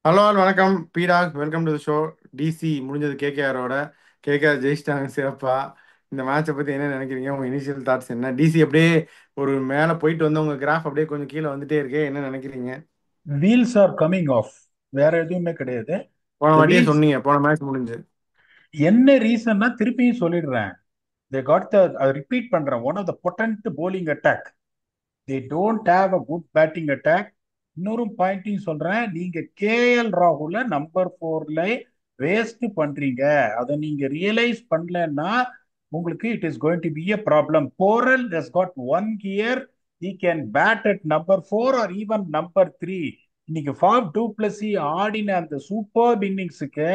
Hello வணக்கம் பீடாக் welcome to show. DC முடிஞ்சது கேகேஆரோட. KKR ஜெயிச்சிட்டாங்க சிறப்பா. இந்த மேட்சை பற்றி என்ன நினைக்கிறீங்க? உங்கள் இனிஷியல் தாட்ஸ் என்ன? டிசி அப்படியே ஒரு மேலே போயிட்டு வந்து உங்கள் கிராஃப் அப்படியே கொஞ்சம் கீழே வந்துட்டே இருக்கே, என்ன நினைக்கிறீங்க? Wheels are coming off. வேற எதுவுமே கிடையாது. போன த வாட்டியே வீல்ஸ். சொன்னீங்க, போன மேட்ச் முடிஞ்சு. என்ன ரீசன்னா திருப்பியும் சொல்லிடுறேன். தே காட் த ரிப்பீட் பண்றேன். One of the potent bowling attack. They don't have a good batting attack. இன்னொரு பாயிண்ட்டையும் சொல்றேன். நீங்க கேஎல் ராகுல நம்பர் 4ல வேஸ்ட் பண்றீங்க. அதை நீங்க ரியலைஸ் பண்ணலன்னா உங்களுக்கு it is going to be a problem. Porel has got one gear. he can bat at number 4 or even number 3. இன்னைக்கு ஃபாஃப் டூ பிளஸ் ஆடின அந்த சூப்பர் இன்னிங்ஸுக்கு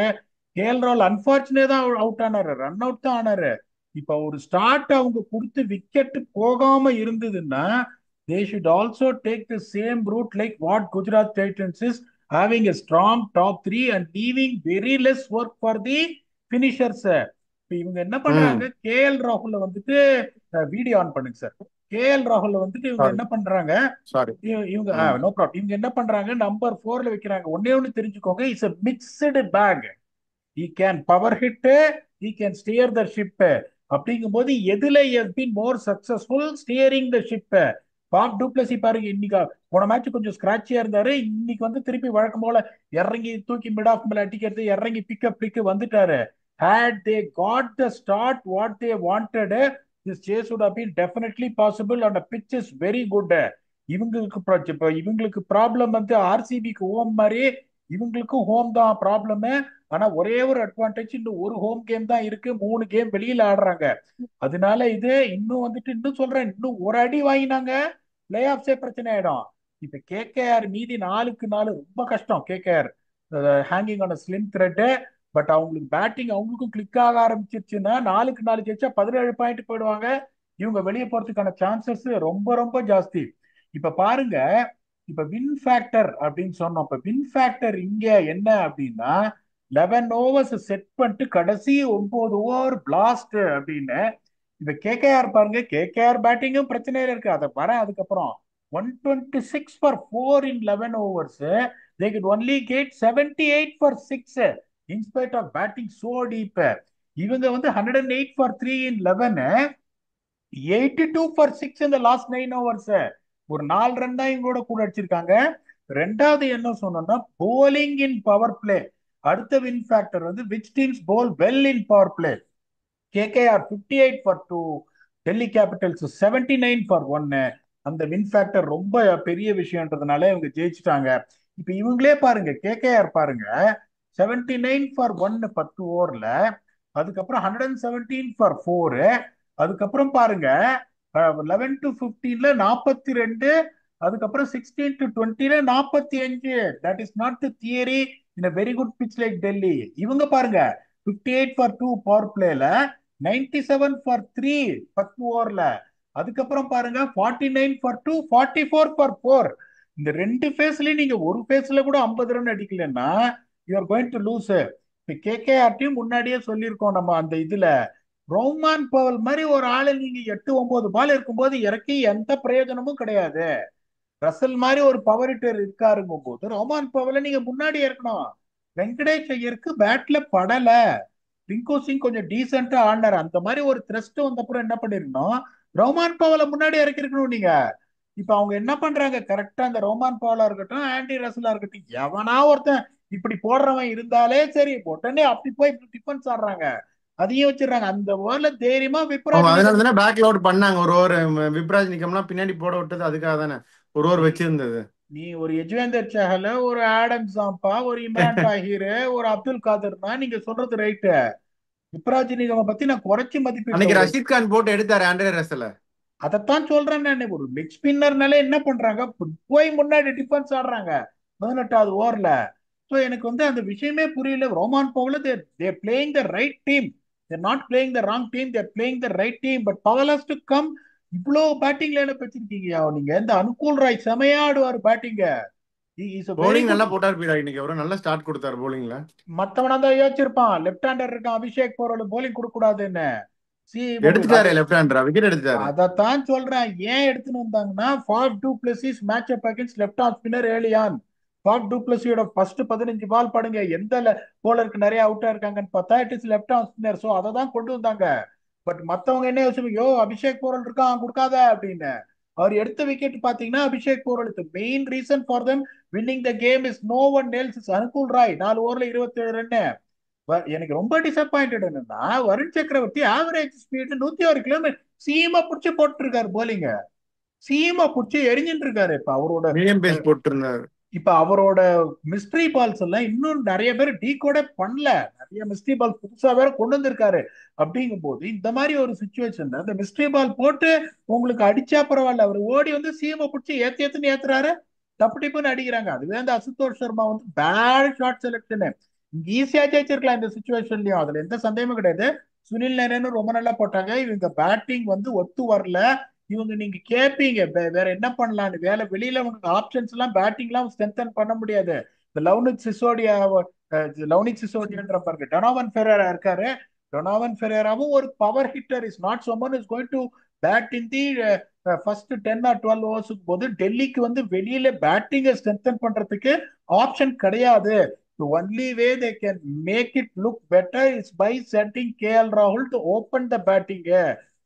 கேஎல் ராகுல் அன்பார்ச்சுனேட் தான் அவுட் ஆனாரு. ரன் அவுட் தான் ஆனாரு. இப்ப ஒரு ஸ்டார்ட் அவங்க கொடுத்து விக்கெட் போகாம இருந்ததுன்னா they should also take the same route like what Gujarat Titans is having a strong top three and leaving very less work for the finishers. இப்ப இவங்க என்ன பண்றாங்க? ம். கேஎல் ராகுல வந்துட்டு வீடியோ ஆன் பண்ணுங்க சார். கேஎல் ராகுல வந்துட்டு இவங்க சாரி, என்ன பண்றாங்க? சாரி. இவங்க ம். No problem. இவங்க என்ன பண்றாங்க? நம்பர் 4ல வைக்கிறாங்க. ஒன்னே ஒண்ணு தெரிஞ்சுக்கோங்க, it's a mixed bag. he can power hit, he can steer the ship. அப்படிங்கும்போது எதுல has been more successful steering the ship? Faf du Plessis பாருங்க, இன்னைக்கு போன மேட்ச் கொஞ்சம் ஸ்கிராச்சியா இருந்தாரு. இன்னைக்கு வந்து திருப்பி வழக்கம் போல இறங்கி தூக்கி மிட் ஆஃப் மேல அடிக்கிறது, இறங்கி பிக்கப் பிடிக்க வந்துட்டாரு. had they got the start what they wanted, this chase would have been definitely possible and the pitch is very good. இவங்களுக்கு ப்ராப்ளம் வந்து ஆர்சிபிக்கு ஹோம் மாதிரி இவங்களுக்கும் ஹோம் தான் ப்ராப்ளம். ஆனா ஒரே ஒரு அட்வான்டேஜ், இன்னும் ஒரு ஹோம் கேம் தான் இருக்கு, 3 கேம் வெளியில ஆடுறாங்க. அதனால இது இன்னும் வந்துட்டு இன்னும் சொல்றேன், இன்னும் ஒரு அடி வாங்கினாங்க பிளே ஆஃப்ஸே பிரச்சனை ஆயிடும். இப்ப கேகேஆர் மீதி 4க்கு 4 ரொம்ப கஷ்டம். KKR hanging on slim thread. But அவங்களுக்கு பேட்டிங் அவங்களுக்கும் கிளிக் ஆக ஆரம்பிச்சிருச்சுன்னா 4க்கு 4 ஜெயிச்சா 17 பாயிண்ட் போயிடுவாங்க. இவங்க வெளியே போறதுக்கான சான்சஸ் ரொம்ப ரொம்ப ஜாஸ்தி. இப்ப பாருங்க, இப்ப வின் ஃபேக்டர் அப்படின்னு சொன்னோம். இப்ப வின் ஃபேக்டர் இங்க என்ன அப்படின்னா 11 ஓவர்ஸ் செட் பண்ணிட்டு கடைசி 9 ஓவர் பிளாஸ்ட் அப்படின்னு. இப்ப கேகேஆர் பாருங்க, கேகேஆர் பேட்டிங்கும் பிரச்சனையில இருக்கு. அதை வரேன் அதுக்கப்புறம். 126 for 4 in 11 overs. They could only get 78 for 6 in spite of batting so deep. இவங்க வந்து 108 for 3 in 11, 82 for 6 in the last 9 overs. ஒரு 4 ரன் தான் இவங்களோட கூட அடிச்சிருக்காங்க. ரெண்டாவது என்ன சொன்னோம்னா போலிங் இன் பவர் பிளே. அடுத்த வின் ஃபேக்டர் வந்து which teams bowl well in power play. KKR 58 for 2, Delhi Capitals 79 for 1. அந்த வின் ஃபேக்டர் ரொம்ப பெரிய விஷயம்ன்றதுனால இவங்க ஜெயிச்சுட்டாங்க. இப்ப இவங்களே பாருங்க, கேகேஆர் பாருங்க, 79 for 1 10 ஓவர்ல. அதுக்கப்புறம் 117 for 4. அதுக்கப்புறம் பாருங்க 11 to 15ல 42. அதுக்கப்புறம் 16 to 20ல 45. That is not the theory in a very good pitch like Delhi. இவங்க பாருங்க 58 for 2 பவர் பிளேல, 97 for 3 10 ஓவர்ல. அதுக்கப்புறம் பாருங்க 49 for 2, 44 for 4. இந்த ரெண்டு பேஸ்லயும் நீங்க ஒரு பேஸ்ல கூட 50 ரன் அடிக்கலன்னா you are going to lose. இப்ப கேகேஆர் டீம் முன்னாடியே சொல்லியிருக்கோம் நம்ம அந்த இதுல, ரோமான் பவல் மாதிரி ஒரு ஆளை நீங்க 8 9 பால் இருக்கும்போது இறக்கி எந்த பிரயோஜனமும் கிடையாது. ரசல் மாதிரி ஒரு பவர் ஹிட்டர் இருக்காருங்கும் போது ரோமான் பவலை நீங்க முன்னாடி இறக்கணும். வெங்கடேஷ் ஐயருக்கு பேட்ல படல. ரிங்கு சிங் கொஞ்சம் டீசென்டா ஆடினார். அந்த மாதிரி ஒரு த்ரெஸ்ட் வந்த அப்புறம் என்ன பண்ணிருக்கணும்? ரோமான் பவலை முன்னாடி இறக்கி இருக்கணும் நீங்க. இப்ப அவங்க என்ன பண்றாங்க? கரெக்டா அந்த ரோமான் பவலா இருக்கட்டும், ஆண்டி ரசலா இருக்கட்டும், எவனா ஒருத்தன் இப்படி போடுறவன் இருந்தாலே சரி, உடனே அப்படி போய் டிஃபென்ஸ் ஆடுறாங்க. அதையும் வச்சிடறாங்க. அந்த ஓவர்ல தைரியமா அவங்க விப்ராஜ் அதனால நிகம். தானே பேக் லோட் பண்ணாங்க ஒரு ஓவர். விப்ராஜ் நிக்கம்லாம் பின்னாடி போட விட்டது அதுக்காக தானே ஒரு ஓவர் நீ வச்சிருந்தது. நீ ஒரு யஜ்வேந்தர் சஹல, ஒரு ஆடம் சாம்பா, ஒரு இம்ரான் தாஹிர், ஒரு அப்துல் காதர்னா நீங்க சொல்றது ரைட்டு. விப்ராஜ் நிகம பத்தி நான் குறைச்சு மதிப்பிடல. அன்னைக்கு ஒரு ரஷீத் கான் போட்டு எடுத்தாரு ஆண்ட்ரே ரசல. அதைத்தான் சொல்றேன் நான். ஒரு லெக் ஸ்பின்னர்னால என்ன பண்றாங்க? போய் முன்னாடி டிஃபென்ஸ் ஆடுறாங்க 18வது ஓவர்ல. ஸோ எனக்கு வந்து அந்த விஷயமே புரியல. Rovman Powell they're playing the right team. They're not playing the wrong team, they're playing the right team. But Powell has to come. இவ்வளோ பேட்டிங் லைனப் வச்சிருக்கீங்க நீங்க. இந்த அனுகூல் ராய் செமையா ஆடுவார் பேட்டிங்க. இஸ் a வெரி போலிங் நல்லா குட். போட்டார் பீடா, இன்னைக்கு ஒரு நல்ல ஸ்டார்ட் கொடுத்தாரு போலிங்ல. மத்தவனா தான் யோசிச்சிருப்பான், லெப்ட் ஹேண்டர் இருக்கான் அபிஷேக் போறவள போலிங் கொடுக்க கூடாதுன்னு. சி உங்களுக்கு அது. எடுத்துட்டாரு லெஃப்ட் ஹேண்டரா, விக்கெட் எடுத்துட்டாரு. அதைத்தான் சொல்றேன். ஏன் எடுத்துன்னு வந்தாங்கன்னா for du Plessis match up against left of spinner ஏலியான். ஃபாஃப் டூப்ளஸியோட ஃபர்ஸ்ட் 15 பால் பாடுங்க, எந்த போலருக்கு நிறைய அவுட்டா இருக்காங்கன்னு பார்த்தா it is left arm spinner. So அதை தான் கொண்டு வந்தாங்க. பட் மத்தவங்க என்ன யோசிப்பாங்க, யோ அபிஷேக் போரல் இருக்கான் கொடுக்காத அப்படின்னு. அவர் எடுத்த விக்கெட் பாத்தீங்கன்னா அபிஷேக் போரலுக்கு. Main reason for them winning the game is no one else is Anukul Roy. 4 ஓவர்ல 27 ரன். எனக்கு ரொம்ப டிசப்பாயிண்டட் என்னன்னா, வருண் சக்கரவர்த்தி ஆவரேஜ் ஸ்பீடு 101 கிலோமீட்டர் சீமா புடிச்சு போட்டு இருக்காரு போலிங்க. சீமா புடிச்சு எரிஞ்சிட்டு இருக்காரு. இப்ப அவரோட மீடியம் பேஸ் போட்டிருந்தாரு. இப்ப அவரோட மிஸ்ட்ரி பால்ஸ் எல்லாம் இன்னும் நிறைய பேர் டீகோட பண்ணல. நிறைய மிஸ்ட்ரி பால் புதுசா வேற கொண்டு வந்திருக்காரு. அப்படிங்கும் போது இந்த மாதிரி ஒரு சுச்சுவேஷன்ல அந்த மிஸ்ட்ரி பால் போட்டு உங்களுக்கு அடிச்சா பரவாயில்ல, அவர் ஓடி வந்து சீமை பிடிச்சி ஏத்துன்னு ஏத்துறாரு. டப்பு டிப்புன்னு அடிக்கிறாங்க. அதுவே அந்த அசுதோஷ் சர்மா வந்து பேட் ஷாட் செலக்ஷன். ஈஸியா ஜெயிச்சிருக்கலாம் இந்த சுச்சுவேஷன்லயும், அதுல எந்த சந்தேகமும் கிடையாது. சுனில் நரேனும் ரொம்ப நல்லா போட்டாங்க. இவங்க பேட்டிங் வந்து ஒத்து வரல. இவங்க நீங்க கேட்பீங்க வேற என்ன பண்ணலாம்னு, வேலை வெளியில உங்களுக்கு ஆப்ஷன்ஸ் எல்லாம் பேட்டிங் எல்லாம் ஸ்ட்ரென்தன் பண்ண முடியாது. இந்த லவ்னிக் சிசோடியான்ற பாருங்க, டொனாவன் ஃபெரேரா இருக்காரு. டொனாவன் ஃபெரேராவும் ஒரு power hitter, is not someone is going to bat in the first 10 or 12 ஓவர்ஸுக்கு போது டெல்லிக்கு வந்து வெளியில பேட்டிங்கை ஸ்ட்ரென்தன் பண்றதுக்கு ஆப்ஷன் கிடையாது. The only way they can make it look better is by setting KL Rahul to open the batting.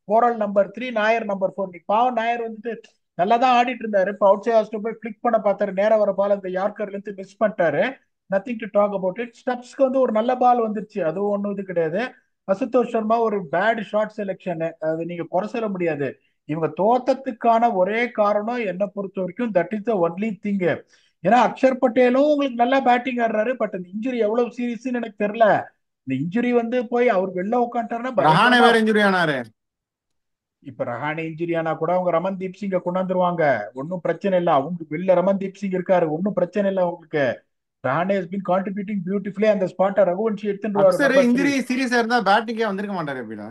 கோரல் number 3, Nair number 4. நீ பாவம் நாயர் வந்துட்டு நல்லா தான் ஆடிட்டு இருந்தாரு. இப்போ அவுட் சைட் போய் பிளிக் பண்ண பார்த்தாரு, நேரம் வர பால் அந்த யார்கர்ல இருந்து மிஸ் பண்ணிட்டாரு. Nothing to talk about it. ஸ்டப்ஸ்க்கு வந்து ஒரு நல்ல பால் வந்துருச்சு, அதுவும் ஒன்றும் இது கிடையாது. அசுதோஷ் சர்மா ஒரு பேட் ஷார்ட் செலெக்ஷன், அது நீங்க குறை சொல்ல முடியாது. இவங்க தோத்தத்துக்கான ஒரே காரணம் என்ன பொறுத்த வரைக்கும் that is the only thing. ஏன்னா அக்ஷர் பட்டேலும் உங்களுக்கு நல்லா பேட்டிங் ஆடுறாரு. பட் இந்த இன்ஜுரி எவ்வளவு சீரியஸ்ன்னு எனக்கு தெரியல. இந்த இன்ஜுரி வந்து போய் அவர் வெளில உட்காந்துட்டாருன்னா ரஹானே பயங்கரமா. வேற இன்ஜுரி ஆனாரு. இப்ப ரஹானே இன்ஜுரி ஆனா கூட அவங்க ரமன்தீப் சிங்கை கொண்டாந்துருவாங்க, ஒன்னும் பிரச்சனை இல்லை. அவங்க வெளில ரமன்தீப் சிங் இருக்காரு, ஒன்னும் பிரச்சனை இல்லை அவங்களுக்கு. Rahane has been contributing beautifully. அந்த ஸ்பாட்டை ரகுவன்ஷி எடுத்துட்டு அக்சர் நம்பர் 3. இன்ஜுரி சீரியஸா இருந்தா பேட்டிங்கே வந்திருக்க மாட்டாரு எப்படிடா.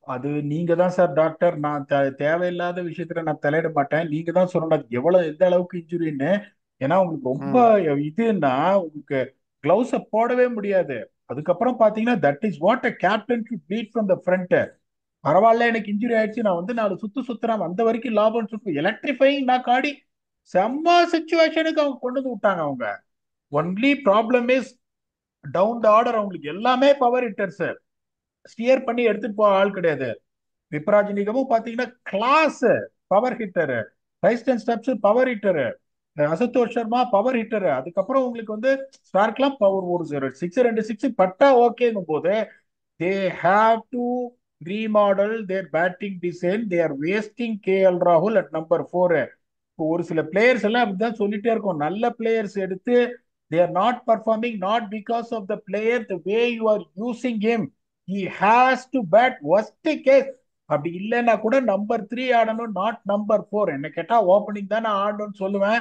அது நீங்க தான் சார் டாக்டர். நான் தேவையில்லாத விஷயத்துல நான் தலையிட மாட்டேன். நீங்க தான் சொல்லணும் அது எவ்வளவு எந்த அளவுக்கு இன்ஜுரின்னு. ஏன்னா உங்களுக்கு ரொம்ப ம். இதுன்னா உங்களுக்கு கிளவுஸ போடவே முடியாது. அதுக்கப்புறம் பாத்தீங்கன்னா that is what a captain to beat from the front. பரவாயில்ல எனக்கு இன்ஜுரி ஆயிடுச்சு, நான் வந்து 4 சுத்துறேன் வந்த வரைக்கும் லாபம் சுத்து எலக்ட்ரிஃபைங் நான் காடி செம்ம சுச்சுவேஷனுக்கு அவங்க கொண்டு வந்து விட்டாங்க அவங்க. Only problem is down the order. அவங்களுக்கு எல்லாமே பவர் ஹிட்டர்ஸ், ஸ்டியர் பண்ணி எடுத்துட்டு போக ஆள் கிடையாது. விப்ராஜ் நிகமும் பாத்தீங்கன்னா class power hitter, Tristan Stubbs power hitter, Ashutosh Sharma power hitter. அதுக்கப்புறம் உங்களுக்கு வந்து ஸ்டார்க்லாம் பவர் ஒரு 6 பட்டா ஓகேங்கும் போது they have to remodel their batting design. They are wasting KL ராகுல் அட் நம்பர் 4. ஒரு சில பிளேயர்ஸ் எல்லாம் அப்படிதான் சொல்லிட்டே இருக்கும், நல்ல பிளேயர்ஸ் எடுத்து they are not performing not because of the player the way you are using him. He has to bat worst case. அப்படி இல்லைன்னா கூட நம்பர் 3 ஆடணும், நாட் நம்பர் 4. என்ன கேட்டா ஓப்பனிங் தான் நான் ஆடணும்னு சொல்லுவேன்.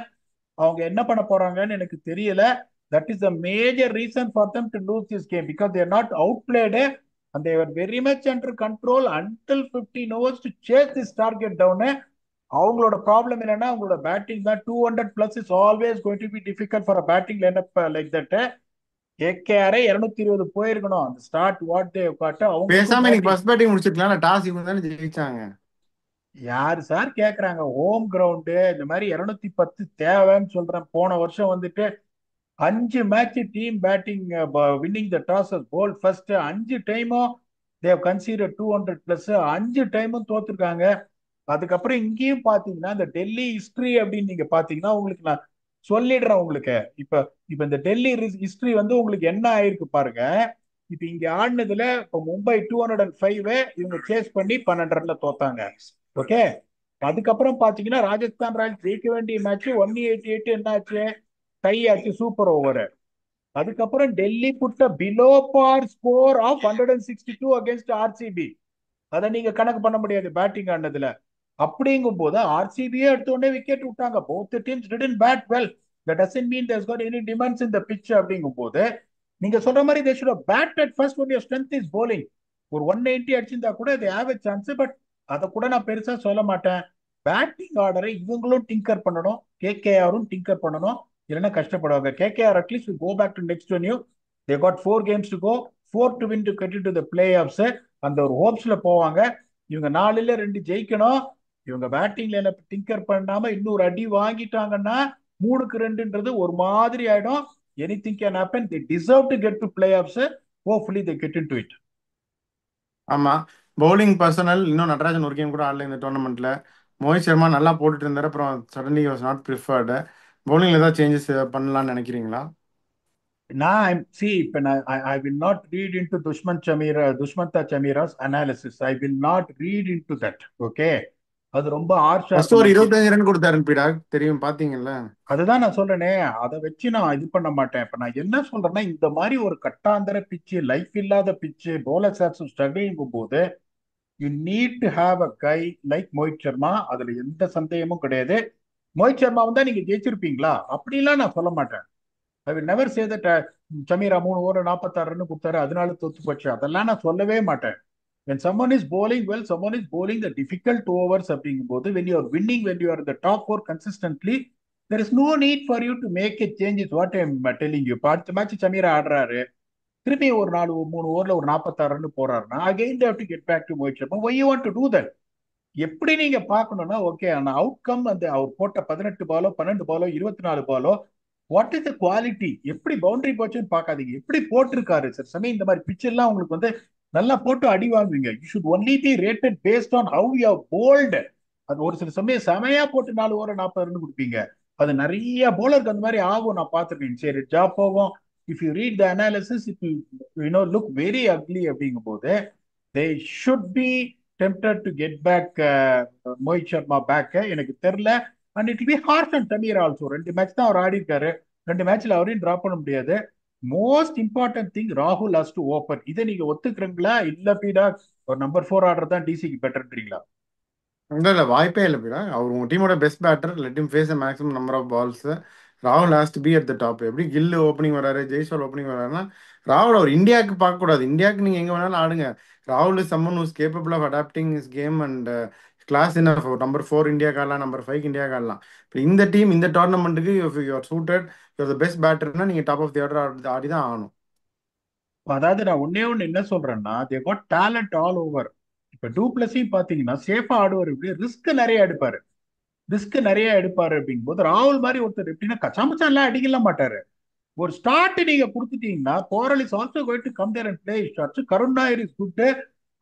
அவங்க என்ன பண்ண போறாங்கன்னு எனக்கு தெரியல. That is the major reason for them to lose this game because there not out blade and they were very much under control until 15 overs to chase this target down. அவங்களோட ப்ராப்ளம் என்னன்னா அவங்களோட batting தான். 200+ is always going to be difficult for a batting lineup like that. கேகேஆரே 220 போயிருக்கணும் அந்த start what they காட்ட. அவங்களுக்கும் பேசாம இன்னைக்கு பேட்டிங் ஃபர்ஸ்ட் பேட்டிங் முடிச்சிருக்கலாம், டாஸ் இவங்க தானே ஜெயிச்சாங்க. யாரு சார் கேக்குறாங்க? ஹோம் கிரவுண்டு இந்த மாதிரி 210 தேவைன்னு சொல்றேன். போன வருஷம் வந்துட்டு 5 match team batting winning the toss bowl first 5 டைமும் தேவ் கன்சீடர் 200+, 5 டைமும் தோத்துருக்காங்க. அதுக்கப்புறம் இங்கேயும் பாத்தீங்கன்னா இந்த டெல்லி ஹிஸ்டரி அப்படின்னு நீங்க பாத்தீங்கன்னா உங்களுக்கு நான் சொல்லிடுறேன் உங்களுக்கு. இப்ப இப்ப இந்த டெல்லி ஹிஸ்டரி வந்து உங்களுக்கு என்ன ஆயிருக்கு பாருங்க. இப்ப இங்க ஆடினதுல இப்ப மும்பை 205 இவங்க சேஸ் பண்ணி 12 ரன்ல தோத்தாங்க. ஓகே. அதுக்கப்புறம் பாத்தீங்கன்னா ராஜஸ்தான் ராயல்ஸ் ஜெயிக்க வேண்டிய மேட்ச் 188 என்ன ஆச்சு, டை ஆச்சு சூப்பர் ஓவர். அதுக்கப்புறம் டெல்லி புட்ட below par score of 162 against RCB. அதை நீங்க கணக்கு பண்ண முடியாது பேட்டிங் ஆனதுல. அப்படிங்கும் போது ஆர்சிபியே எடுத்த உடனே விக்கெட் விட்டாங்க. Both teams didn't bat well. That doesn't mean there's got any demands in the pitch. அப்படிங்கும் போது நீங்க சொல்ற மாதிரி they should have batted first when your strength is bowling. ஒரு 190 அடிச்சிருந்தா கூட they have a chance. But அதை கூட நான் பெருசா சொல்ல மாட்டேன். பேட்டிங் ஆர்டரை இவங்களும் டிங்கர் பண்ணணும், கேகேஆரும் டிங்கர் பண்ணணும், இல்லைன்னா கஷ்டப்படுவாங்க. KKR at least go back to next venue. They got 4 games to go, 4 to win to get to the playoffs. அந்த ஒரு ஹோப்ஸ்ல போவாங்க. இவங்க 4ல 2 ஜெயிக்கணும். இவங்க பேட்டிங்ல டிங்கர் பண்ணாம இன்னொரு அடி வாங்கிட்டாங்கன்னா 3-2ன்றது ஒரு மாதிரி ஆயிடும். Anything can happen. They deserve to get to play of. Hopefully they get in to it. ஆமா. பவுலிங் பர்சனல் இன்னும் நடராஜன் ஒரு கேம் கூட ஆடல இந்த டோர்னமெண்ட்ல. மோஹித் சர்மா நல்லா போட்டுட்டு இருந்தாரு, அப்புறம் சடன்லி வாஸ் நாட் ப்ரிஃபர்டு. பவுலிங்ல ஏதாவது சேஞ்சஸ் பண்ணலாம்னு நினைக்கிறீங்களா? நான் சி இப்ப நான் I will not read in to Dushmantha Sameera's analysis. I will not read in to that. Okay, அது ரொம்ப ஹார்ஷா ஃபர்ஸ்ட் இருக்கும். ஒரு 25 ரன் கொடுத்தாரு பீடாக், தெரியும் பாத்தீங்கல்ல? அதுதான் நான் சொல்றேனே, அதை வச்சு நான் இது பண்ண மாட்டேன். இப்ப நான் என்ன சொல்றேன்னா, இந்த மாதிரி ஒரு கட்டாந்தர பிச்சு, லைஃப் இல்லாத பிச்சு, போலர்ஸ் ஆர் ஸ்ட்ரகிளிங்கும் போது you need to have a guy like Mohit Sharma. அதுல எந்த சந்தேகமும் கிடையாது. மோஹித் சர்மா வந்தா நீங்க ஜெயிச்சிருப்பீங்களா அப்படிலாம் நான் சொல்ல மாட்டேன். I will never say that Chameera 3 over 46 run கொடுத்தாரு அதனால தோத்து போச்சு, அதெல்லாம் நான் சொல்லவே மாட்டேன். when someone is bowling well, someone is bowling the difficult overs அப்படிங்கும்போது, when you are winning, when you are in the top four consistently, there is no need for you to make a change is what I'm telling you. இப்போ அடுத்த match Sameera ஆடுறாரு, திருப்பி ஒரு 3 ஓவர்ல ஒரு 46 run போறாருன்னா again they have to get back to Mohit Sharma. why you want to do that? எப்படி நீங்க பார்க்கணும்னா, ஓகே ஆனா அவுட்கம் அந்த அவர் போட்ட 18 பாலோ 12 பாலோ 24 பாலோ, வாட் இஸ் த குவாலிட்டி, எப்படி பவுண்டரி போச்சுன்னு பார்க்காதீங்க, எப்படி போட்டிருக்காரு. சார் சமயம் இந்த மாதிரி பிச் எல்லாம் உங்களுக்கு வந்து நல்லா போட்டு அடி வாங்குவீங்க. You should only be rated based on how you have bowled. அது ஒரு சில சமயம் செமையா போட்டு 4 ஓவர் 40 ரன் கொடுப்பீங்க. அது நிறைய போலருக்கு அந்த மாதிரி ஆகும், நான் பார்த்துருக்கேன். சரி ஜாப் போகும். If you read the analysis it look very ugly. அப்படிங்கும் போது they should be tempted to get back Mohit Sharma back. எனக்கு தெரியல. And it be Harsh and தமீர் ஆல்சோ. 2 மேட்ச் தான் அவர் ஆடி இருக்காரு, 2 மேட்ச்ல அவரையும் டிராப் பண்ண முடியாது. மோஸ்ட் இம்பார்ட்டன்ட் திங், ராகுல் ஹாஸ் டு ஓப்பன். இதை நீங்க ஒத்துக்கிறீங்களா? இல்ல பீடா ஒரு நம்பர் 4 ஆர்டர் தான் டிசிக்கு பெட்டர்ன்றீங்களா? இல்ல இல்ல, வாய்ப்பே இல்லை பீடா. அவர் உங்க டீமோட best batter. Let him face a maximum number of balls. ராகுல் has to be at the top. எப்படி கில்லு ஓப்பனிங் வராரு, ஜெய்ஸ்வால் ஓப்பனிங் வராருன்னா, ராகுல் அவர் இந்தியாவுக்கு பார்க்கக்கூடாது. இந்தியாவுக்கு நீங்கள் எங்கே வேணாலும் ஆடுங்க. ராகுல் is someone who's capable of adapting is game and class in number 4 இந்தியாவுக்கு ஆடலாம், நம்பர் 5 இந்தியாவுக்கு ஆடலாம். இப்போ இந்த டீம் இந்த டோர்னமெண்ட்டுக்கு you're suited, you're the best பேட்டர்னா நீங்கள் டாப் ஆஃப் தி ஆர்டர் ஆடி தான் ஆகணும். அதாவது நான் ஒன்னே ஒன்னு என்ன சொல்றேன்னா, they got talent all over. இப்ப டூப்ளஸையும் பாத்தீங்கன்னா சேஃபா ஆடுவார், இப்படி ரிஸ்க் நிறைய எடுப்பாரு அப்படிங்கும்போது, ராகுல் மாதிரி ஒருத்தர் எப்படின்னா கச்சாமச்சான் எல்லாம் அடிக்கலாம் மாட்டாரு. ஒரு ஸ்டார்ட் நீங்க கொடுத்துட்டீங்கன்னா, Porel is also going to come there and play shots. Karun Nair is good.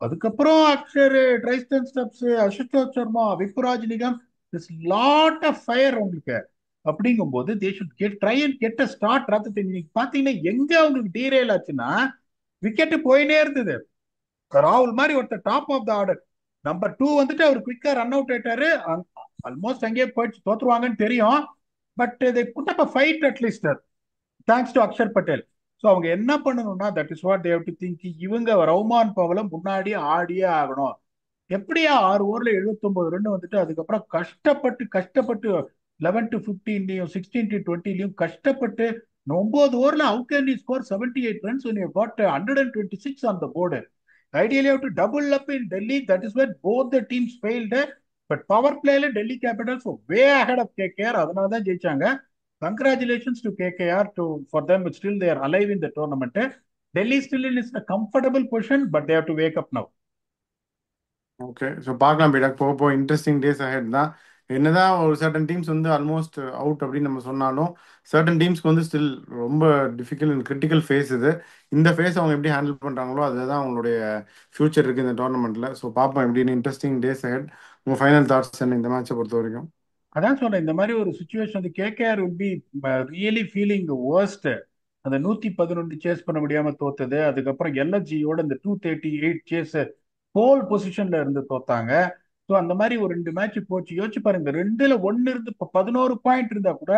அதுக்கப்புறம் Axar, Tristan Stubbs, Ashutosh Sharma, Vipraj Nigam, this lot of fire உங்களுக்கு. அப்படிங்கும்போது they should get try and get a start. நீங்க பாத்தீங்கன்னா எங்க அவங்களுக்கு டீரெயில் ஆச்சுன்னா விக்கெட் போயினே இருந்தது. ராகுல் மாதிரி ஒருத்தர் top of the order number 2 வந்துட்டு அவர் குவிக்கா ரன் அவுட் ஆயிட்டாரு. ஆல்மோஸ்ட் அங்கேயே போயிட்டு தோத்துருவாங்கன்னு தெரியும். But they put up a fight at least, thanks to Axar Patel. So அவங்க என்ன பண்ணணும்னா, that is what they've to think. இவங்க ரவுமான் பவலை முன்னாடி ஆடியே ஆகணும். எப்படியா 6 ஓவர்ல 79 ரன் வந்துட்டு அதுக்கப்புறம் கஷ்டப்பட்டு 11-15 16-20 கஷ்டப்பட்டு 9 ஓவர்ல how can you score 78 runs when you got 126 on the board? Ideally, you have to double up in Delhi. That is where both the teams failed. But power play Delhi Capitals were way ahead of KKR. அதனால தான் ஜெயிச்சாங்க. Congratulations to KKR for them. But still they are alive in the tournament. Delhi still is in a comfortable position, but they have to wake up now. Okay, so பார்க்கலாம் பீடாக். போக போக interesting days ahead தான். என்னதான் ஒரு certain teams வந்து almost out அப்படின்னு நம்ம சொன்னாலும், சர்டன் டீம்ஸ்க்கு வந்து ஸ்டில் ரொம்ப டிஃபிகல்ட் அண்ட் கிரிட்டிக்கல் ஃபேஸ் இது. இந்த ஃபேஸ் அவங்க எப்படி ஹேண்டில் பண்ணுறாங்களோ அதுதான் அவங்களுடைய ஃபியூச்சர் இருக்குது இந்த டோர்னமெண்ட்டில். ஸோ பார்ப்போம் எப்படின்னு. Interesting days ahead. உங்கள் ஃபைனல் தாட்ஸ் என்ன இந்த மேட்சை பொறுத்த வரைக்கும்? அதான் சொல்றேன், இந்த மாதிரி ஒரு சுச்சுவேஷன் வந்து KKR will be really feeling worst. அந்த 111 சேஸ் பண்ண முடியாம தோத்தது, அதுக்கப்புறம் எல்எஸ்ஜியோட இந்த 238 சேஸ் போல் பொசிஷன்ல இருந்து தோத்தாங்க. ஸோ அந்த மாதிரி ஒரு 2 மேட்ச் போச்சு. யோசிச்சு பாருங்க, இந்த 2ல் 1 இருந்து இப்போ 11 பாயிண்ட் இருந்தா கூட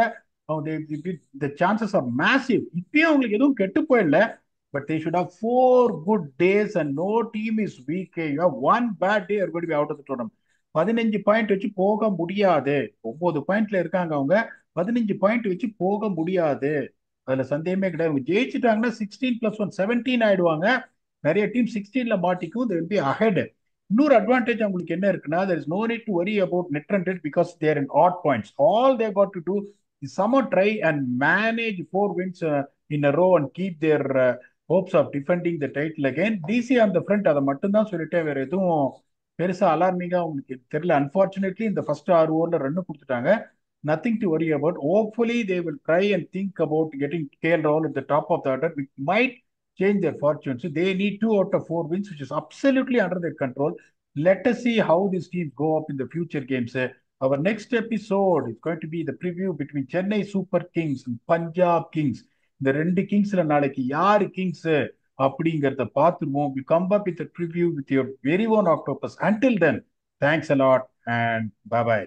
அவங்க சான்சஸ் ஆர் மேசிவ். இப்பயும் அவங்களுக்கு எதுவும் கெட்டு போயிடல. But they should have 4 good days and no team is weak. You have 1 bad day, everybody be out of the tournament. 15 point வச்சு போக முடியாது. 9 பாயிண்ட்ல இருக்காங்க அவங்க. 15 பாயிண்ட் வச்சு போக முடியாது, அதுல சந்தேகமே கிடையாது. அவங்க ஜெயிச்சுட்டாங்கன்னா 16+1 17 ஆயிடுவாங்க. நிறைய டீம் 16ல மாட்டிக்கும். they will be ahead. இன்னொரு அட்வான்டேஜ் அவங்களுக்கு என்ன இருக்குன்னா, there is no need to worry about net run rate because they are in odd points. All they got to do is somehow try and manage 4 wins in a row and keep their hopes of defending the title again. DC on the front, அதை மட்டும் தான் சொல்லிட்டு வேற எதுவும் பெருசா அலார்மிங்கா உங்களுக்கு தெரியல. Unfortunately இந்த ஃபர்ஸ்ட் 6 ஓவர்ல ரன் கொடுத்துட்டாங்க. nothing to worry about. Hopefully, they will try and think about getting KL Rahul at the top of the order, which might change their fortunes. So they need 2 out of 4 wins, which is absolutely under their control. Let us see how these teams go up in the future games. Our next episode is going to be the preview between Chennai Super Kings and Punjab Kings. இந்த ரெண்டு கிங்ஸ்ல நாளைக்கு யாரு Kings அப்படிங்கிறத பார்த்துருவோம். We come up with a preview with your very own Octopus. Until then, thanks a lot and bye bye.